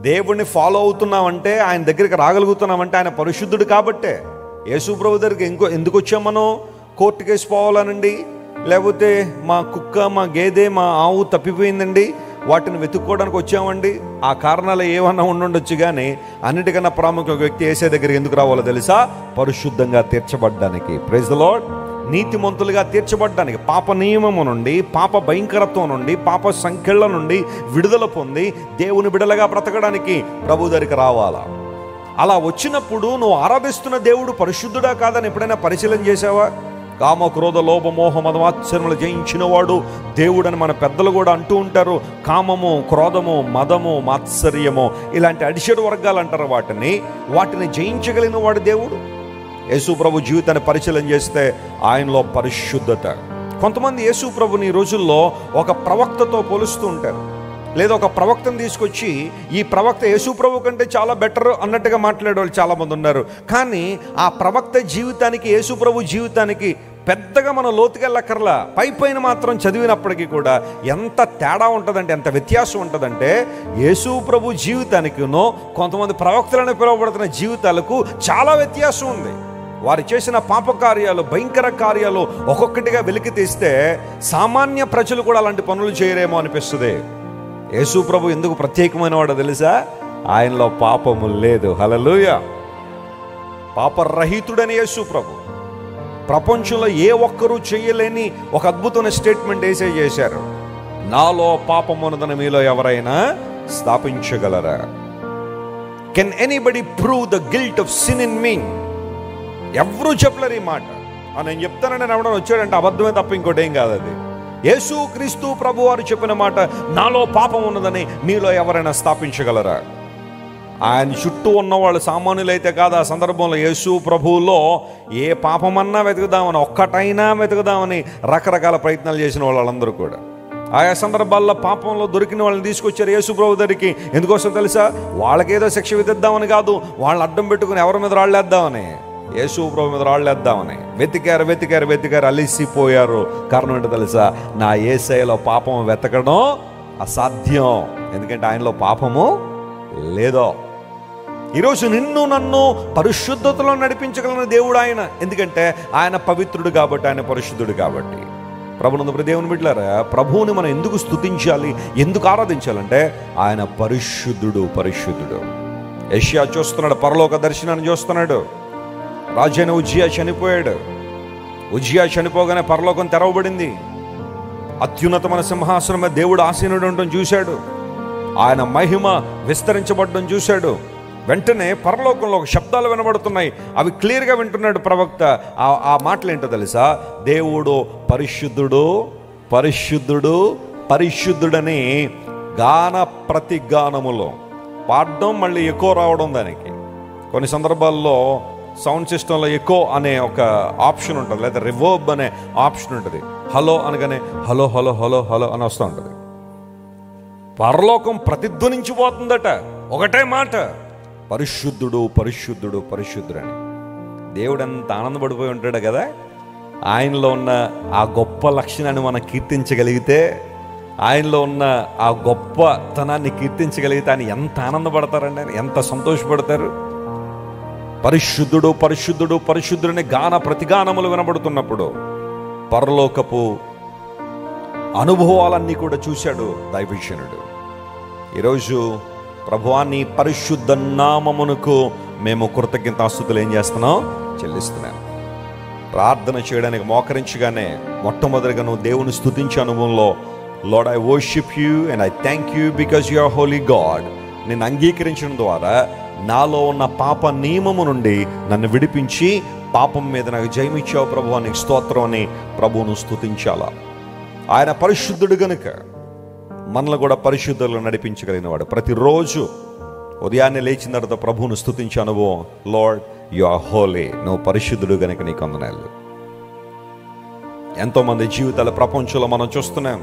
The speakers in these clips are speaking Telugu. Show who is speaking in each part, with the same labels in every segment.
Speaker 1: దేవుణ్ణి ఫాలో అవుతున్నామంటే, ఆయన దగ్గరికి రాగలుగుతున్నామంటే ఆయన పరిశుద్ధుడు కాబట్టే. యేసు ప్రభు దగ్గరికి ఎందుకు వచ్చాం మనం? కోర్టు కేసు పోవాలనండి, లేకపోతే మా కుక్క, మా గేదె, మా ఆవు తప్పిపోయిందండి, వాటిని వెతుక్కోవడానికి వచ్చామండి. ఆ కారణాలు ఏమన్నా ఉండుండొచ్చు, కానీ అన్నిటికన్నా ప్రాముఖ్య వ్యక్తి యేసే దగ్గరికి ఎందుకు రావాలో తెలుసా? పరిశుద్ధంగా తీర్చబడ్డానికి. Praise the lord. నీతిమంతులుగా తీర్చబడ్డానికి, పాప నియమము నుండి, పాప భయంకరత్వం నుండి, పాప సంఖ్యల నుండి విడుదల పొంది దేవుని బిడలగా బ్రతకడానికి ప్రభు దగ్గరికి రావాలా. అలా వచ్చినప్పుడు నువ్వు ఆరాధిస్తున్న దేవుడు పరిశుద్ధుడా కాదని ఎప్పుడైనా పరిశీలన చేసావా? కామ, క్రోధ, లోభ, మోహ, మదమాత్సర్యములు జయించిన వాడు దేవుడని మన పెద్దలు కూడా అంటూ ఉంటారు. కామము, క్రోధము, మదము, మాత్సర్యము, ఇలాంటి అడిషడ్ వర్గాలు అంటారు వాటిని జయించగలిగిన వాడు దేవుడు. యేసు ప్రభు జీవితాన్ని పరిశీలన చేస్తే ఆయనలో పరిశుద్ధత. కొంతమంది యేసు ప్రభుని ఈ రోజుల్లో ఒక ప్రవక్తతో పోలుస్తూ ఉంటారు, లేదా ఒక ప్రవక్తను తీసుకొచ్చి ఈ ప్రవక్త యేసు ప్రభు కంటే చాలా బెటర్ అన్నట్టుగా మాట్లాడే వాళ్ళు చాలామంది ఉన్నారు. కానీ ఆ ప్రవక్త జీవితానికి యేసు ప్రభు జీవితానికి పెద్దగా మనం లోతుకెళ్ళక్కర్లా. పైన మాత్రం చదివినప్పటికీ కూడా ఎంత తేడా ఉంటుందంటే, ఎంత వ్యత్యాసం ఉంటుందంటే, యేసు ప్రభు జీవితానికినో కొంతమంది ప్రవక్తలను పిలువబడుతున్న జీవితాలకు చాలా వ్యత్యాసం ఉంది. వారు చేసిన పాప కార్యాలు, భయంకర కార్యాలు ఒక్కొక్కటిగా వెలికి తీస్తే సామాన్య ప్రజలు కూడా అలాంటి పనులు చేయరేమో అనిపిస్తుంది. యేసు ప్రభు ఎందుకు ప్రత్యేకమైన వాడో తెలుసా? ఆయనలో పాపము లేదు. హల్లెలూయా. పాపరహితుడని యేసు ప్రభు. ప్రపంచంలో ఏ ఒక్కరూ చేయలేని ఒక అద్భుతమైన స్టేట్మెంట్ యేసే చేశారు. నాలో పాపమున్నదని మీలో ఎవరైనా స్థాపించగలరా? Can anybody prove the guilt of sin in me? ఎవరూ చెప్పలేరు ఈ మాట. నేను చెప్తానని ఎవడో వచ్చాడంటే అబద్ధమే తప్ప ఇంకోటి ఏం కాదు. అది యేసు క్రీస్తు ప్రభు వారు చెప్పిన మాట. నాలో పాపం ఉన్నదని మీలో ఎవరైనా స్థాపించగలరా? ఆయన చుట్టూ ఉన్నవాళ్ళు సామాన్యులైతే కాదు. ఆ సందర్భంలో యేసు ప్రభువులో ఏ పాపమన్నా వెతుకుదామని, ఒక్కటైనా వెతుకుదామని రకరకాల ప్రయత్నాలు చేసిన వాళ్ళందరూ కూడా ఆయా సందర్భాల్లో పాపంలో దొరికిన వాళ్ళని తీసుకొచ్చారు యేసు ప్రభు దగ్గరికి. ఎందుకోసం తెలుసా? వాళ్ళకేదో శిక్ష విధిద్దామని కాదు, వాళ్ళని అడ్డం పెట్టుకుని ఎవరి మీద రాళ్ళేద్దామని, యేసు ప్రభు మీద రాళ్ళేద్దామని వెతికారు, అలిసిపోయారు. కారణం ఏంటో తెలుసా? నా యేసయ్యలో పాపం వెతకడం అసాధ్యం, ఎందుకంటే ఆయనలో పాపము లేదో. ఈరోజు నిన్ను నన్ను పరిశుద్ధతలో నడిపించగలిగిన దేవుడు ఆయన. ఎందుకంటే ఆయన పవిత్రుడు కాబట్టి, ఆయన పరిశుద్ధుడు కాబట్టి. ప్రభునందు దేవుని బిడ్డలారా, ప్రభువుని మనం ఎందుకు స్తుతించాలి, ఎందుకు ఆరాధించాలంటే ఆయన పరిశుద్ధుడు. యెషయా చూస్తున్నాడు, పరలోక దర్శనాన్ని చూస్తున్నాడు. రాజైన ఉజ్జియా చనిపోయాడు. ఉజ్జియా చనిపోగానే పరలోకం తెరవబడింది. అత్యున్నతమైన సింహాసనం మీద దేవుడు ఆసీనుడు ఉండడం చూశాడు. ఆయన మహిమ విస్తరించబడడం చూశాడు. వెంటనే పరలోకంలో ఒక శబ్దాలు వినబడుతున్నాయి. అవి క్లియర్గా వింటున్నాడు ప్రవక్త. ఆ మాటలు ఏంటో తెలుసా? దేవుడు పరిశుద్ధుడని గాన ప్రతిగానములో పాడడం, మళ్ళీ ఎక్కువ రావడం. దానికి కొన్ని సందర్భాల్లో సౌండ్ సిస్టంలో ఎకో అనే ఒక ఆప్షన్ ఉంటుంది, లేదా రివర్బ్ అనే ఆప్షన్ ఉంటుంది. హలో అనగానే హలో హలో హలో హలో అని వస్తూ ఉంటుంది. పరలోకం ప్రతిధ్వనించిపోతుందట ఒకటే మాట, పరిశుద్ధుడు అని. దేవుడు ఎంత ఆనందపడిపోయి ఉంటాడు కదా. ఆయనలో ఉన్న ఆ గొప్ప లక్షణాన్ని మనం కీర్తించగలిగితే, ఆయనలో ఉన్న ఆ గొప్పతనాన్ని కీర్తించగలిగితే ఆయన ఎంత ఆనందపడతారండి, ఆయన ఎంత సంతోషపడతారు. పరిశుద్ధుడని గాన ప్రతిగానములు వినబడుతున్నప్పుడు పరలోకపు అనుభవాలన్నీ కూడా చూశాడు దైవజనుడు. ఈరోజు ప్రభువాన్ని పరిశుద్ధ నామమునకు మేము కృతజ్ఞతాస్తుతులు ఏం చేస్తున్నాం? చెల్లిస్తున్నాం. ప్రార్థన చేయడానికి మోకరించగానే మొట్టమొదటిగా నువ్వు దేవుని స్తుతించే అనుభవంలో, Lord I worship you and I thank you because you are holy God. నేను అంగీకరించడం ద్వారా నాలో ఉన్న పాప నియమము నుండి నన్ను విడిపించి పాపం మీద నాకు జయమిచ్చావు ప్రభువా, నీకు స్తోత్రం అని ప్రభువును స్తుతించాలా. ఆయన పరిశుద్ధుడు గనుక మనల్ని కూడా పరిశుద్ధులు నడిపించగలిగిన వాడు. ప్రతిరోజు ఉదయాన్నే లేచిన తర్వాత ప్రభువును స్తుతించే అనుభవం, లార్డ్ యు ఆర్ హోలీ, నువ్వు పరిశుద్ధుడు గనుక నీకు వందనాలు. ఎంతోమంది జీవితాల ప్రపంచంలో మనం చూస్తున్నాం.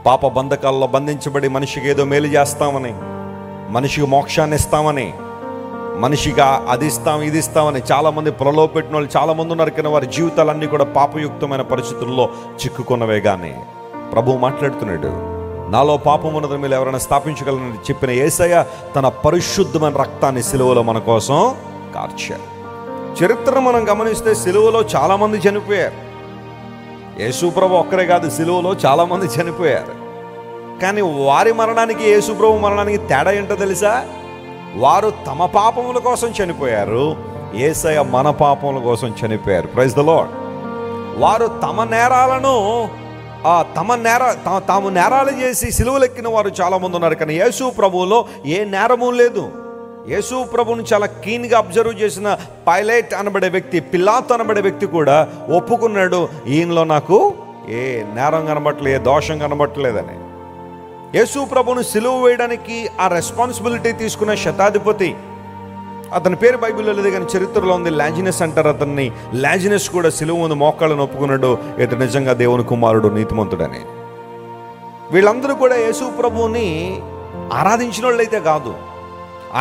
Speaker 1: పాప బంధకాల్లో బంధించబడి మనిషికి ఏదో మేలు చేస్తామని, మనిషికి మోక్షాన్ని ఇస్తామని, మనిషిగా అది ఇస్తాం ఇది ఇస్తామని చాలామంది ప్రలోభపెట్టిన వాళ్ళు చాలామంది ఉన్నారు. కానీ వారి జీవితాలన్నీ కూడా పాపయుక్తమైన పరిస్థితుల్లో చిక్కుకున్నవే. కానీ ప్రభువు మాట్లాడుతున్నాడు, నాలో పాపం ఉన్నదని మీరు ఎవరైనా స్థాపించగలరని చెప్పిన యేసయ్య తన పరిశుద్ధమైన రక్తాన్ని సిలువలో మన కోసం కార్చారు. చరిత్రను మనం గమనిస్తే సిలువలో చాలామంది చనిపోయారు. యేసుప్రభు ఒక్కరే కాదు, సిలువలో చాలామంది చనిపోయారు. కానీ వారి మరణానికి యేసుప్రభు మరణానికి తేడా ఏంటో తెలుసా? వారు తమ పాపముల కోసం చనిపోయారు, యేసయ్య మన పాపముల కోసం చనిపోయారు. Praise the Lord. వారు తమ నేరాలను తాము నేరాలు చేసి సిలువలెక్కిన వారు చాలామంది ఉన్నారు. కానీ యేసు ప్రభువులో ఏ నేరము లేదు. యేసు ప్రభువుని చాలా కీన్గా అబ్జర్వ్ చేసిన పైలట్ అనబడే వ్యక్తి, పిలాతు అనబడే వ్యక్తి కూడా ఒప్పుకున్నాడు, ఈయనలో నాకు ఏ నేరం కనబట్టలేదు, ఏ దోషం కనబట్టలేదని. యేసు ప్రభువును సిలువ వేయడానికి ఆ రెస్పాన్సిబిలిటీ తీసుకున్న శతాధిపతి, అతని పేరు బైబిల్లో లేదు కానీ చరిత్రలో ఉంది, లాజినస్ అంటారు అతన్ని. లాజినస్ కూడా సిలువ ముందు మోకాళ్ళను ఒప్పుకున్నాడు, ఇతడు నిజంగా దేవుని కుమారుడు, నీతిమంతుడని. వీళ్ళందరూ కూడా యేసు ప్రభువుని ఆరాధించిన వాళ్ళైతే కాదు,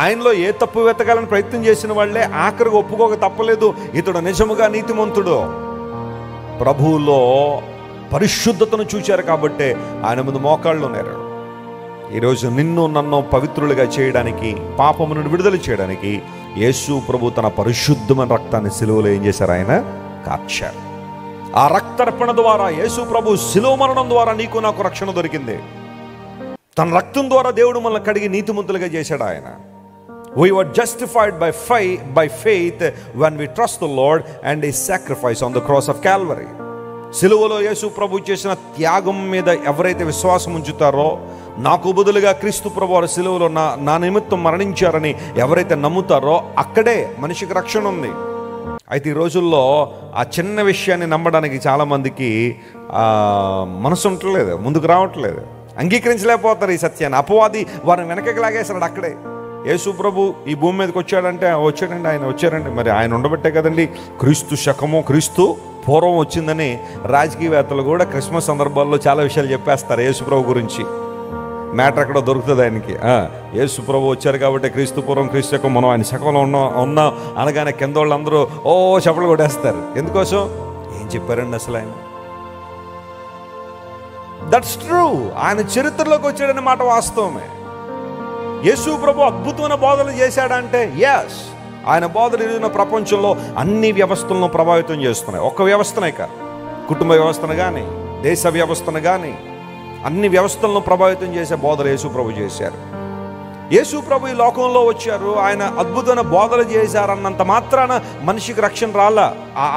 Speaker 1: ఆయనలో ఏ తప్పు వెతకాలని ప్రయత్నం చేసిన వాళ్ళే ఆఖరికి ఒప్పుకోక తప్పలేదు, ఇతడు నిజముగా నీతిమంతుడు. ప్రభువులో పరిశుద్ధతను చూశారు కాబట్టే ఆయన ముందు మోకాళ్ళు ఉన్నారు. ఈరోజు నిన్ను నన్ను పవిత్రులుగా చేయడానికి, పాపము నుండి విడుదల చేయడానికి యేసు ప్రభు తన పరిశుద్ధమైన రక్తాన్ని సిలువలో ఏం చేశారు? ఆయన కార్చారు. ఆ రక్తర్పణ ద్వారా, యేసు ప్రభు సిలువ మరణం ద్వారా నీకు నాకు రక్షణ దొరికింది. తన రక్తం ద్వారా దేవుడు మనల్ని కడిగి నీతిమంతులుగా చేశాడు ఆయన. We were justified by faith when we trust the Lord and His sacrifice on the cross of Calvary. సిలువలో యేసు ప్రభు చేసిన త్యాగం మీద ఎవరైతే విశ్వాసం ఉంచుతారో, నాకు బదులుగా క్రీస్తు ప్రభు వారు సిలువలో నా నిమిత్తం మరణించారని ఎవరైతే నమ్ముతారో అక్కడే మనిషికి రక్షణ ఉంది. అయితే ఈ రోజుల్లో ఆ చిన్న విషయాన్ని నమ్మడానికి చాలామందికి మనసు ఉండట్లేదు, ముందుకు రావట్లేదు, అంగీకరించలేకపోతారు ఈ సత్యాన్ని. అపవాది వారిని వెనకకి లాగేశాడు. అక్కడే యేసు ప్రభు ఈ భూమి మీదకి వచ్చాడంటే ఆయన వచ్చారండి, మరి ఆయన ఉండబట్టే కదండి క్రీస్తు శకము, క్రీస్తు పూర్వం వచ్చిందని రాజకీయవేత్తలు కూడా క్రిస్మస్ సందర్భాల్లో చాలా విషయాలు చెప్పేస్తారు యేసు ప్రభు గురించి. మ్యాటర్ అక్కడ దొరుకుతుంది ఆయనకి. యేసు ప్రభు వచ్చారు కాబట్టి క్రీస్తు పూర్వం, క్రీస్తు శకం, మనం ఆయన శకంలో ఉన్నాం అనగానే కింద వాళ్ళందరూ చప్పలు కొట్టేస్తారు. ఎందుకోసం? ఏం చెప్పారండి అసలు ఆయన? That's true. ఆయన చరిత్రలోకి వచ్చాడనే మాట వాస్తవమే. యేసు ప్రభు అద్భుతమైన బోధలు చేశాడంటే ఎస్, ఆయన బోధలు ఈరోజున ప్రపంచంలో అన్ని వ్యవస్థలను ప్రభావితం చేస్తున్నాయి. ఒక్క వ్యవస్థనే కాదు, కుటుంబ వ్యవస్థను కానీ, దేశ వ్యవస్థను కానీ, అన్ని వ్యవస్థలను ప్రభావితం చేసే బోధలు యేసు ప్రభు చేశారు. యేసు ప్రభు ఈ లోకంలో వచ్చారు, ఆయన అద్భుతమైన బోధలు చేశారన్నంత మాత్రాన మనిషికి రక్షణ రాలా.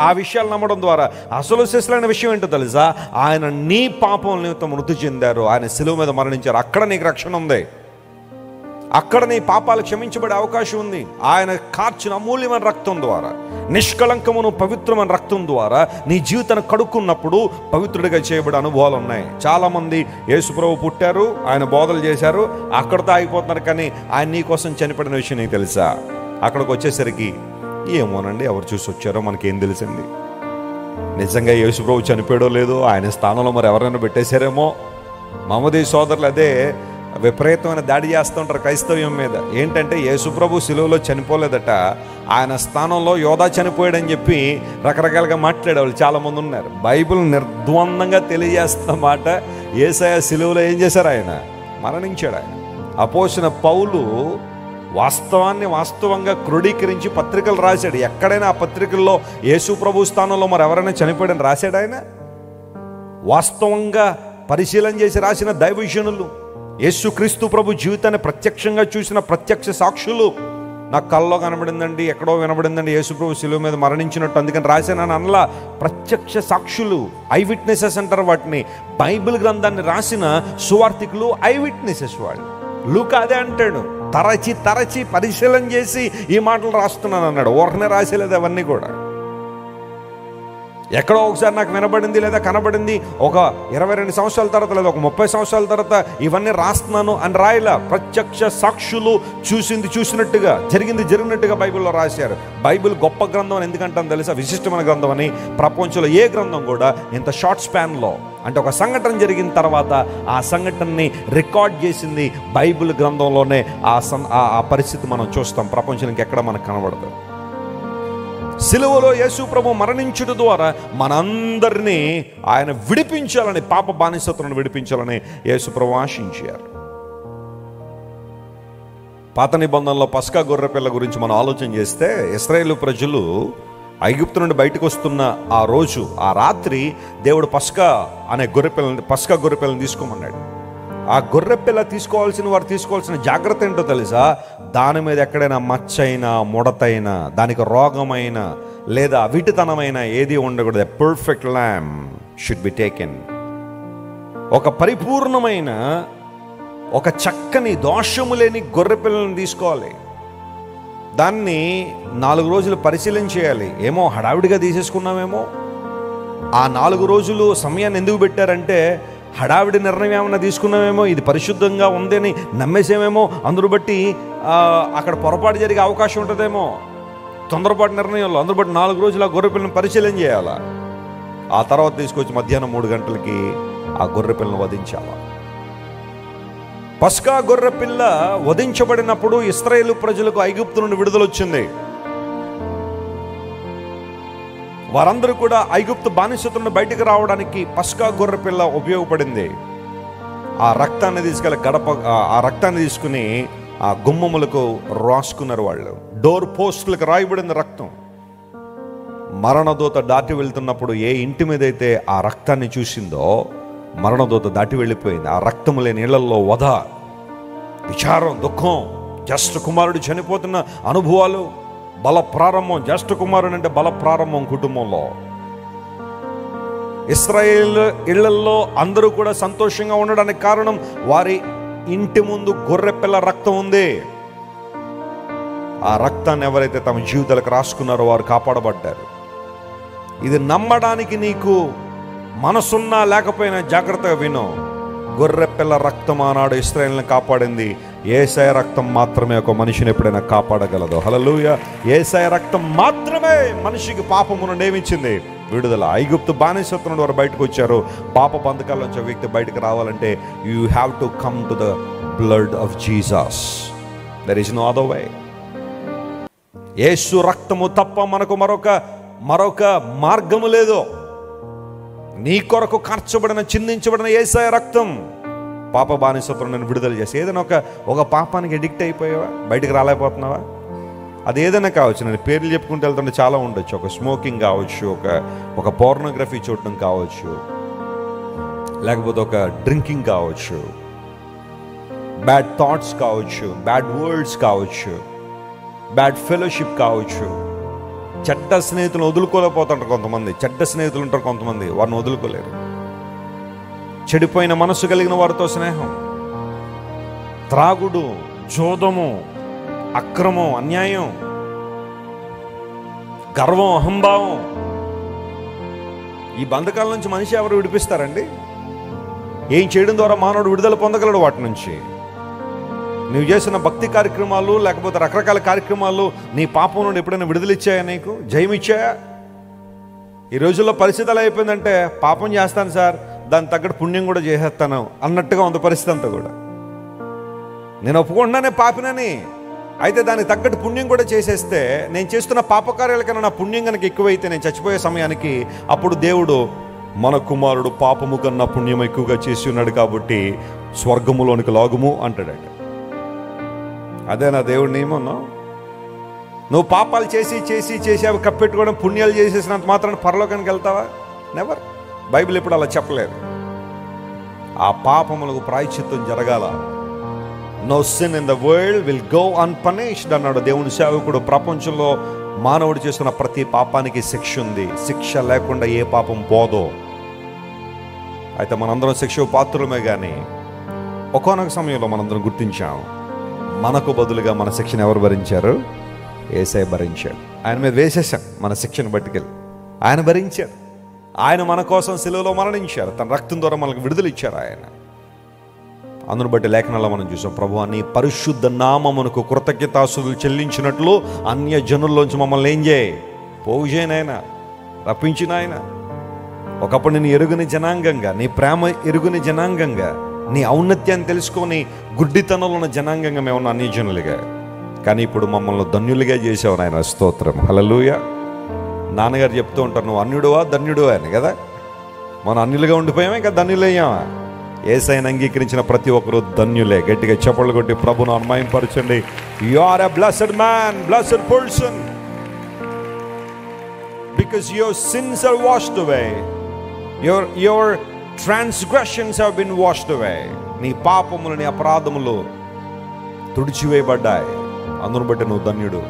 Speaker 1: ఆ విషయాలు నమ్మడం ద్వారా అసలు శిశులైన విషయం ఏంటో తెలుసా? ఆయన నీ పాపం నిమిత్తం మృతి చెందారు, ఆయన సిలువ మీద మరణించారు. అక్కడ నీకు రక్షణ ఉంది, అక్కడ నీ పాపాలు క్షమించబడే అవకాశం ఉంది. ఆయన కార్చిన అమూల్యమైన రక్తం ద్వారా, నిష్కళంకమును పవిత్రమైన రక్తం ద్వారా నీ జీవితాన్ని కడుక్కున్నప్పుడు పవిత్రుడిగా చేయబడే అనుభవాలు ఉన్నాయి. చాలామంది యేసు ప్రభు పుట్టారు, ఆయన బోధలు చేశారు, అక్కడితో ఆగిపోతున్నారు. కానీ ఆయన నీ కోసం చనిపడిన విషయం నీకు తెలుసా? అక్కడికి వచ్చేసరికి ఏమోనండి, ఎవరు చూసి వచ్చారో మనకేం తెలిసింది. నిజంగా యేసు ప్రభు చనిపోయాడో లేదో, ఆయన స్థానంలో మరి ఎవరైనా పెట్టేశారేమో. మహమ్మదీ సోదరులు అదే విపరీతమైన దాడి చేస్తూ ఉంటారు క్రైస్తవ్యం మీద. ఏంటంటే యేసు ప్రభు సిలువలో చనిపోలేదట, ఆయన స్థానంలో యోధా చనిపోయాడని చెప్పి రకరకాలుగా మాట్లాడేవాళ్ళు చాలామంది ఉన్నారు. బైబిల్ నిర్ద్వందంగా తెలియజేస్తున్న మాట, యేసయ్య సిలువలో ఏం చేశారు? ఆయన మరణించాడు. ఆయన అపోసిన పౌలు వాస్తవంగా క్రోడీకరించి పత్రికలు రాశాడు. ఎక్కడైనా ఆ పత్రికల్లో యేసు ప్రభు స్థానంలో మరి ఎవరైనా చనిపోయాడని రాశాడు? ఆయన వాస్తవంగా పరిశీలన చేసి రాసిన దైవజనులు, యేసుక్రీస్తు ప్రభు జీవితాన్ని ప్రత్యక్షంగా చూసిన ప్రత్యక్ష సాక్షులు, నాకు కల్లో కనబడిందండి, ఎక్కడో వినబడిందండి యేసు ప్రభు శిలువ మీద మరణించినట్టు, అందుకని రాశానని అనలా. ప్రత్యక్ష సాక్షులు, ఐ విట్నెసెస్ అంటారు వాటిని. బైబిల్ గ్రంథాన్ని రాసిన సువార్థికులు ఐ విట్నెసెస్ వాళ్ళు. లూకా అదే అంటాడు, తరచి పరిశీలన చేసి ఈ మాటలు రాస్తున్నాను అన్నాడు. ఊరకనే రాసేలేదు అవన్నీ కూడా. ఎక్కడో ఒకసారి నాకు వినబడింది లేదా కనబడింది, ఒక 22 సంవత్సరాల తర్వాత లేదా ఒక 30 సంవత్సరాల తర్వాత ఇవన్నీ రాస్తున్నాను అని రాయలా. ప్రత్యక్ష సాక్షులు చూసినట్టుగా, జరిగినట్టుగా బైబిల్లో రాశారు. బైబిల్ గొప్ప గ్రంథం అని ఎందుకంటాను తెలుసా? విశిష్టమైన గ్రంథం అని. ప్రపంచంలో ఏ గ్రంథం కూడా ఇంత షార్ట్ స్పాన్లో, అంటే ఒక సంఘటన జరిగిన తర్వాత ఆ సంఘటనని రికార్డ్ చేసింది బైబిల్ గ్రంథంలోనే. ఆ పరిస్థితి మనం చూస్తాం, ప్రపంచం ఇంకెక్కడ మనకు కనబడదు. సిలువలో యేసు ప్రభు మరణించుట ద్వారా మనందరినీ ఆయన విడిపించాలని, పాప బానిసత్వాన్ని విడిపించాలని యేసు ప్రభు ఆశించారు. పాత నిబంధనలో పస్కా గొర్రెపిల్ల గురించి మనం ఆలోచన చేస్తే, ఇశ్రాయేలు ప్రజలు ఐగుప్తు నుండి బయటకు వస్తున్న ఆ రోజు, ఆ రాత్రి దేవుడు పస్కా గొర్రెపిల్లని తీసుకోమన్నాడు. ఆ గొర్రెపిల్ల వారు తీసుకోవాల్సిన జాగ్రత్త ఏంటో తెలుసా? దాని మీద ఎక్కడైనా మచ్చైనా, ముడతైనా, దానికి రోగమైన లేదా అవిటితనమైన ఏది ఉండకూడదు. Perfect ల్యామ్ should be taken. ఒక పరిపూర్ణమైన, ఒక చక్కని దోషము లేని గొర్రెపిల్లని తీసుకోవాలి. దాన్ని 4 రోజులు పరిశీలన చేయాలి. ఏమో హడావిడిగా తీసేసుకున్నామేమో. ఆ 4 రోజులు సమయాన్ని ఎందుకు పెట్టారంటే, హడావిడి నిర్ణయం ఏమన్నా తీసుకున్నామేమో, ఇది పరిశుద్ధంగా ఉందని నమ్మేసేమేమో, అందును బట్టి అక్కడ పొరపాటు జరిగే అవకాశం ఉంటుందేమో. తొందరపాటు నిర్ణయంలో అందరూ బట్టి 4 రోజులు ఆ గొర్రెపిల్లని పరిశీలన చేయాలా. ఆ తర్వాత తీసుకొచ్చి మధ్యాహ్నం 3 గంటలకి ఆ గొర్రెపిల్లను వధించాలా. పస్కా గొర్రెపిల్ల వధించబడినప్పుడు ఇశ్రాయేలు ప్రజలకు ఐగుప్తు నుండి విడుదల వచ్చింది. వారందరూ కూడా ఐగుప్తు బానిసత్వం నుండి బయటకు రావడానికి పస్కా గొర్రెపిల్ల ఉపయోగపడింది. ఆ రక్తాన్ని తీసుకుని ఆ గుమ్మములకు రాసుకున్నారు. వాళ్ళు డోర్ పోస్టులకు రాయబడింది రక్తం. మరణదూత దాటి వెళ్తున్నప్పుడు ఏ ఇంటి మీద అయితే ఆ రక్తాన్ని చూసిందో, మరణదూత దాటి వెళ్ళిపోయింది. ఆ రక్తము లేని నీళ్లలో వధ, విచారం, దుఃఖం, జ్యేష్ఠ కుమారుడు చనిపోతున్న అనుభవాలు, బల ప్రారంభం. జ్యేష్ఠ కుమారుడు అంటే బల ప్రారంభం కుటుంబంలో. ఇశ్రాయేల్ ఇళ్లల్లో అందరూ కూడా సంతోషంగా ఉండడానికి కారణం, వారి ఇంటి ముందు గొర్రెపిల్ల రక్తం ఉంది. ఆ రక్తాన్ని ఎవరైతే తమ జీవితాలకు రాసుకున్నారో వారు కాపాడబడ్డారు. ఇది నమ్మడానికి నీకు మనసున్నా లేకపోయినా జాగ్రత్తగా విను. గొర్రెపిల్ల రక్తం ఆనాడు ఇశ్రాయేలును కాపాడింది. యేసయ్య రక్తం మాత్రమే ఒక మనిషిని ఎప్పుడైనా కాపాడగలదు. హల్లెలూయా. యేసయ్య రక్తం మాత్రమే మనిషికి పాపము నుండి ఏమిచ్చింది? విడుదల. ఐగుప్తు బానిసత్వం నుండి వారు బయటకు వచ్చారు. పాప బంధకాల నుంచి ఒక వ్యక్తి బయటకు రావాలంటే you have to come to the blood of Jesus. There is no other way. యేసు రక్తము తప్ప మనకు మరొక మార్గము లేదు. నీ కొరకు కార్చబడిన, చిందించబడిన యేసయ్య రక్తం పాప బానిసత్వం నేను విడుదల చేసి. ఏదైనా ఒక పాపానికి అడిక్ట్ అయిపోయావా? బయటకు రాలేకపోతున్నావా? అది ఏదైనా కావచ్చు. నేను పేర్లు చెప్పుకుంటూ వెళ్తుంటే చాలా ఉండొచ్చు. ఒక స్మోకింగ్ కావచ్చు, ఒక పోర్నోగ్రఫీ చూడటం కావచ్చు, లేకపోతే ఒక డ్రింకింగ్ కావచ్చు, బ్యాడ్ థాట్స్ కావచ్చు, బ్యాడ్ వర్డ్స్ కావచ్చు, బ్యాడ్ ఫెలోషిప్ కావచ్చు. చెడ్డ స్నేహితులను వదులుకోలేకపోతుంటారు కొంతమంది. చెడ్డ స్నేహితులు ఉంటారు కొంతమంది, వారిని వదులుకోలేరు. చెడిపోయిన మనసు కలిగిన వారితో స్నేహం, త్రాగుడు, జోదము, అక్రమం, అన్యాయం, గర్వం, అహంభావం. ఈ బంధకాల నుంచి మనిషి ఎవరు విడిపిస్తారండి? ఏం చేయడం ద్వారా మానవుడు విడుదల పొందగలడు వాటి నుంచి? నువ్వు చేసిన భక్తి కార్యక్రమాలు, లేకపోతే రకరకాల కార్యక్రమాలు నీ పాపం నుండి ఎప్పుడైనా విడుదలిచ్చాయా? నీకు జయమిచ్చాయా? ఈ రోజుల్లో పరిస్థితి ఎలా అయిపోయిందంటే, పాపం చేస్తాను సార్, దానికి తగ్గట్టు పుణ్యం కూడా చేసేస్తాను అన్నట్టుగా ఉంది పరిస్థితి అంతా కూడా. నేను ఒప్పుకుంటున్నానే పాపినని, అయితే దానికి తగ్గట్టు పుణ్యం కూడా చేసేస్తే, నేను చేస్తున్న పాపకార్యాల కన్నా నా పుణ్యం కనుక ఎక్కువైతే నేను చచ్చిపోయే సమయానికి అప్పుడు దేవుడు మన కుమారుడు పాపము కన్నా పుణ్యం ఎక్కువగా చేసి ఉన్నాడు కాబట్టి స్వర్గములోనికి లాగుము అంటాడంట. అదే నా దేవుడి నియమం. నువ్వు పాపాలు చేసి చేసి చేసి అవి కప్పెట్టుకోవడం, పుణ్యాలు చేసేసినంత మాత్రాన్ని పరలోకానికి వెళ్తావా? నెవర్. బైబిల్ ఎప్పుడు అలా చెప్పలేదు. ఆ పాపములకు ప్రాయశ్చిత్తం జరగాల. No sin in the world will go unpunished అన్నాడు దేవుని సేవకుడు. ప్రపంచంలో మానవుడు చేస్తున్న ప్రతి పాపానికి శిక్ష ఉంది. శిక్ష లేకుండా ఏ పాపం పోదో. అయితే మనందరం శిక్ష పాత్రలమే. కానీ ఒకానొక సమయంలో మనందరం గుర్తించాం, మనకు బదులుగా మన శిక్షను ఎవరు భరించారు? యేసయ్య భరించాడు. ఆయన మీద వేసేసాం మన శిక్షను పట్టుకెళ్ళి. ఆయన భరించాడు. ఆయన మన కోసం సిలువలో మరణించారు. తన రక్తం ద్వారా మనకు విడుదల ఇచ్చారు ఆయన. అందును బట్టి లేఖనాల్లో మనం చూసాం, ప్రభువా నీ పరిశుద్ధ నామమునకు కృతజ్ఞతాస్తుతులు చెల్లించినట్లు అన్య జనుల్లోంచి మమ్మల్ని ఏం చేయి? పోగు చేయనాయన, రప్పించిన ఆయన. ఒకప్పుడు నేను ఎరుగుని జనాంగంగా, నీ ప్రేమ ఎరుగుని జనాంగంగా, నీ ఔన్నత్యాన్ని తెలుసుకొని గుడ్డితనంలో ఉన్న జనాంగంగా మేము ఉన్న అన్యజనులుగా, కానీ ఇప్పుడు మమ్మల్ని ధన్యులుగా చేసావు నాయన. స్తోత్రం. హల్లెలూయా. నాన్నగారు చెప్తూ ఉంటారు, నువ్వు అన్యుడువా ధన్యుడువా అని కదా. మనం అన్యులుగా ఉండిపోయామా, ఇంకా ధన్యులయ్యామా? యేసయ్యను అంగీకరించిన ప్రతి ఒక్కరూ ధన్యులే. గట్టిగా చప్పట్లు కొట్టి ప్రభును అన్మయంపరచండి. You are a blessed man, blessed person, because your sins are washed away, your transgressions have been washed away. నీ పాపములు, నీ అపరాధములు తుడిచివేయబడ్డాయి. అందును బట్టి నువ్వు ధన్యుడు.